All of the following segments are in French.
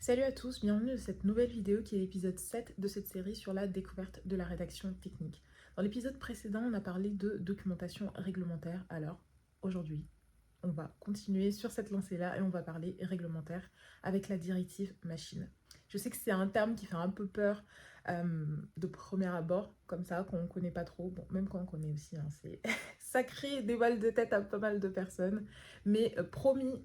Salut à tous, bienvenue dans cette nouvelle vidéo qui est l'épisode 7 de cette série sur la découverte de la rédaction technique. Dans l'épisode précédent, on a parlé de documentation réglementaire, alors aujourd'hui, on va continuer sur cette lancée-là et on va parler réglementaire avec la directive machine. Je sais que c'est un terme qui fait un peu peur de premier abord, comme ça, qu'on ne connaît pas trop. Bon, même quand on connaît aussi, hein, c'est ça crée des balles de tête à pas mal de personnes. Mais promis,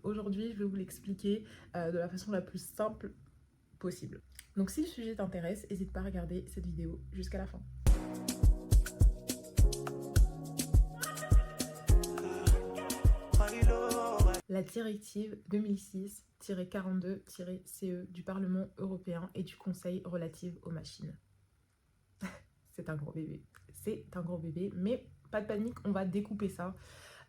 aujourd'hui, je vais vous l'expliquer de la façon la plus simple possible. Donc si le sujet t'intéresse, n'hésite pas à regarder cette vidéo jusqu'à la fin. La directive 2006-42-CE du Parlement européen et du Conseil relative aux machines. C'est un gros bébé. C'est un gros bébé, mais pas de panique, on va découper ça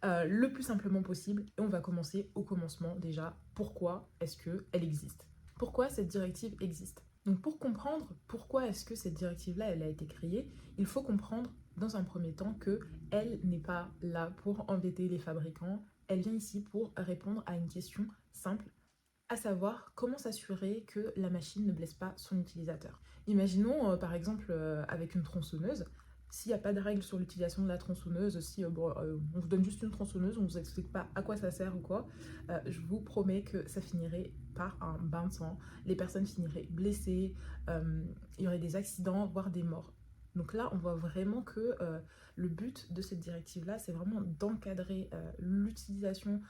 le plus simplement possible et on va commencer au commencement déjà. Pourquoi est-ce qu'elle existe? Pourquoi cette directive existe? Donc pour comprendre pourquoi est-ce que cette directive-là, elle a été créée, il faut comprendre dans un premier temps qu'elle n'est pas là pour embêter les fabricants, elle vient ici pour répondre à une question simple, à savoir comment s'assurer que la machine ne blesse pas son utilisateur. Imaginons par exemple avec une tronçonneuse, s'il n'y a pas de règle sur l'utilisation de la tronçonneuse, si on vous donne juste une tronçonneuse, on ne vous explique pas à quoi ça sert ou quoi, je vous promets que ça finirait par un bain de sang, les personnes finiraient blessées, il y aurait des accidents, voire des morts. Donc là, on voit vraiment que le but de cette directive-là, c'est vraiment d'encadrer l'utilisation,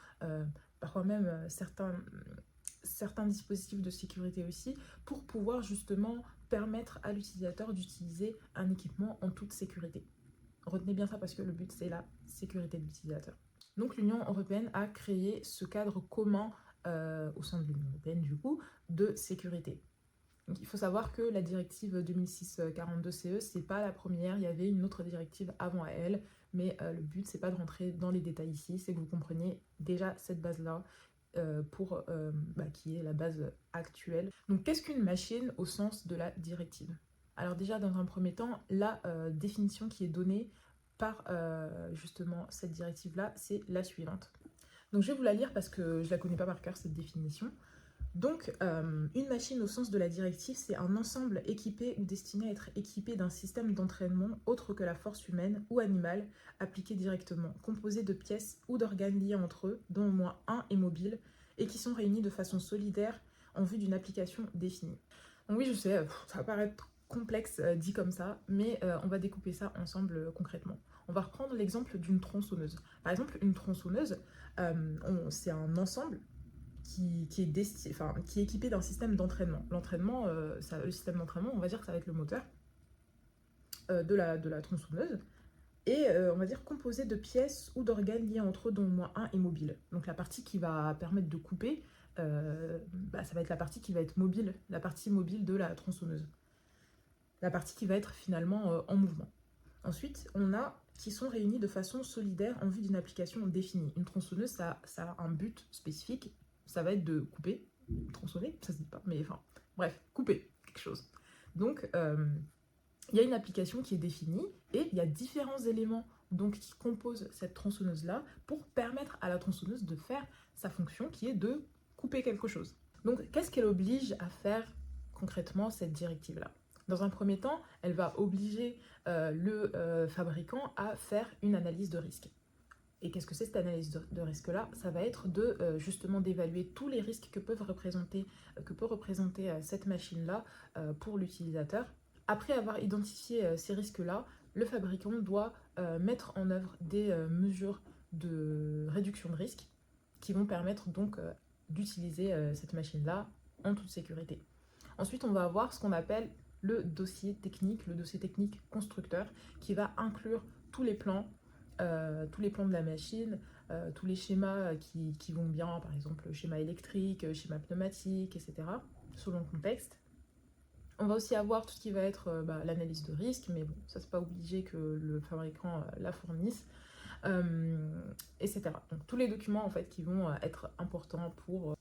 parfois même certains dispositifs de sécurité aussi, pour pouvoir justement permettre à l'utilisateur d'utiliser un équipement en toute sécurité. Retenez bien ça parce que le but c'est la sécurité de l'utilisateur. Donc l'Union européenne a créé ce cadre commun au sein de l'Union européenne du coup de sécurité. Donc, il faut savoir que la directive 2006-42-CE, c'est pas la première, il y avait une autre directive avant elle, mais le but c'est pas de rentrer dans les détails ici, c'est que vous compreniez déjà cette base-là, qui est la base actuelle. Donc qu'est-ce qu'une machine au sens de la directive? Alors déjà dans un premier temps, la définition qui est donnée par justement cette directive-là, c'est la suivante. Donc je vais vous la lire parce que je la connais pas par cœur cette définition. Donc, une machine au sens de la directive, c'est un ensemble équipé ou destiné à être équipé d'un système d'entraînement autre que la force humaine ou animale, appliqué directement, composé de pièces ou d'organes liés entre eux, dont au moins un est mobile, et qui sont réunis de façon solidaire en vue d'une application définie. Donc oui, je sais, ça va paraître complexe dit comme ça, mais on va découper ça ensemble concrètement. On va reprendre l'exemple d'une tronçonneuse. Par exemple, une tronçonneuse, c'est un ensemble qui est équipé d'un système d'entraînement. L'entraînement, le système d'entraînement, on va dire que ça va être le moteur de la tronçonneuse, et on va dire composé de pièces ou d'organes liés entre eux dont au moins un est mobile. Donc la partie qui va permettre de couper, ça va être la partie qui va être mobile, la partie mobile de la tronçonneuse. La partie qui va être finalement en mouvement. Ensuite, on a qui sont réunis de façon solidaire en vue d'une application définie. Une tronçonneuse, ça a un but spécifique, ça va être de couper, tronçonner, ça se dit pas, mais enfin, bref, couper quelque chose. Donc, il y a une application qui est définie et il y a différents éléments donc, qui composent cette tronçonneuse-là pour permettre à la tronçonneuse de faire sa fonction qui est de couper quelque chose. Donc, qu'est-ce qu'elle oblige à faire concrètement cette directive-là? Dans un premier temps, elle va obliger le fabricant à faire une analyse de risque. Et qu'est-ce que c'est cette analyse de risque-là? Ça va être justement d'évaluer tous les risques que peut représenter cette machine-là pour l'utilisateur. Après avoir identifié ces risques-là, le fabricant doit mettre en œuvre des mesures de réduction de risque qui vont permettre donc d'utiliser cette machine-là en toute sécurité. Ensuite, on va avoir ce qu'on appelle le dossier technique constructeur, qui va inclure tous les plans de la machine, tous les schémas qui vont bien, par exemple schéma électrique, schéma pneumatique, etc., selon le contexte. On va aussi avoir tout ce qui va être l'analyse de risque, mais bon, ça c'est pas obligé que le fabricant la fournisse, etc. Donc tous les documents en fait qui vont être importants pour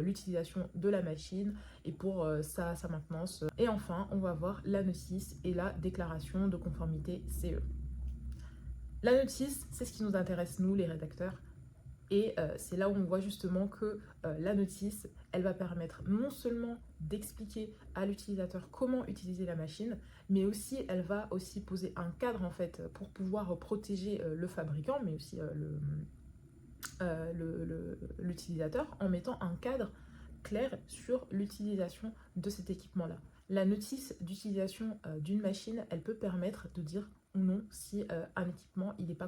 l'utilisation de la machine et pour sa maintenance. Et enfin, on va voir la notice et la déclaration de conformité CE. La notice, c'est ce qui nous intéresse nous, les rédacteurs. Et c'est là où on voit justement que la notice, elle va permettre non seulement d'expliquer à l'utilisateur comment utiliser la machine, mais aussi elle va aussi poser un cadre en fait pour pouvoir protéger le fabricant, mais aussi l'utilisateur, en mettant un cadre clair sur l'utilisation de cet équipement-là. La notice d'utilisation d'une machine, elle peut permettre de dire ou non si un équipement il est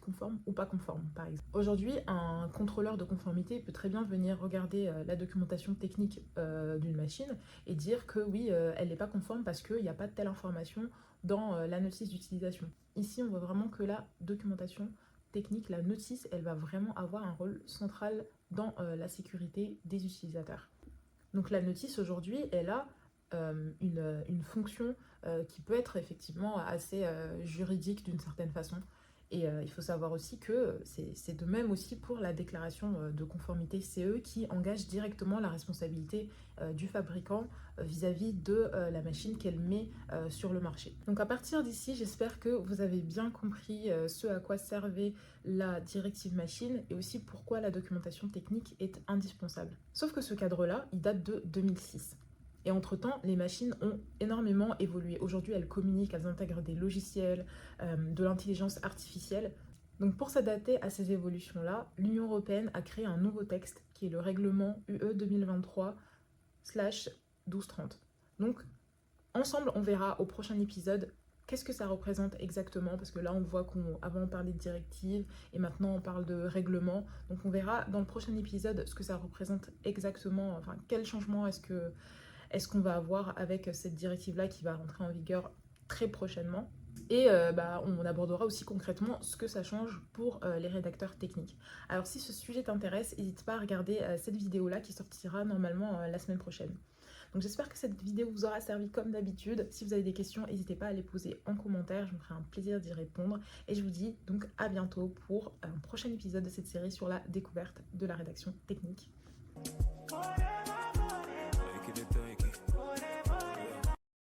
conforme ou pas conforme, par exemple. Aujourd'hui, un contrôleur de conformité peut très bien venir regarder la documentation technique d'une machine et dire que oui, elle n'est pas conforme parce qu'il n'y a pas de telle information dans la notice d'utilisation. Ici, on voit vraiment que la documentation technique, la notice, elle va vraiment avoir un rôle central dans la sécurité des utilisateurs. Donc la notice aujourd'hui, elle a une fonction qui peut être effectivement assez juridique d'une certaine façon. Et il faut savoir aussi que c'est de même aussi pour la déclaration de conformité. C'est eux qui engagent directement la responsabilité du fabricant vis-à-vis de la machine qu'elle met sur le marché. Donc à partir d'ici, j'espère que vous avez bien compris ce à quoi servait la directive machine et aussi pourquoi la documentation technique est indispensable. Sauf que ce cadre-là, il date de 2006. Et entre-temps, les machines ont énormément évolué. Aujourd'hui, elles communiquent, elles intègrent des logiciels, de l'intelligence artificielle. Donc pour s'adapter à ces évolutions-là, l'Union européenne a créé un nouveau texte qui est le règlement UE 2023/1230. Donc ensemble, on verra au prochain épisode qu'est-ce que ça représente exactement, parce que là on voit qu'avant on parlait de directive et maintenant on parle de règlement. Donc on verra dans le prochain épisode ce que ça représente exactement, enfin quel changement est-ce qu'on va avoir avec cette directive-là qui va rentrer en vigueur très prochainement. Et on abordera aussi concrètement ce que ça change pour les rédacteurs techniques. Alors si ce sujet t'intéresse, n'hésite pas à regarder cette vidéo-là qui sortira normalement la semaine prochaine. Donc j'espère que cette vidéo vous aura servi comme d'habitude. Si vous avez des questions, n'hésitez pas à les poser en commentaire, je me ferai un plaisir d'y répondre. Et je vous dis donc à bientôt pour un prochain épisode de cette série sur la découverte de la rédaction technique.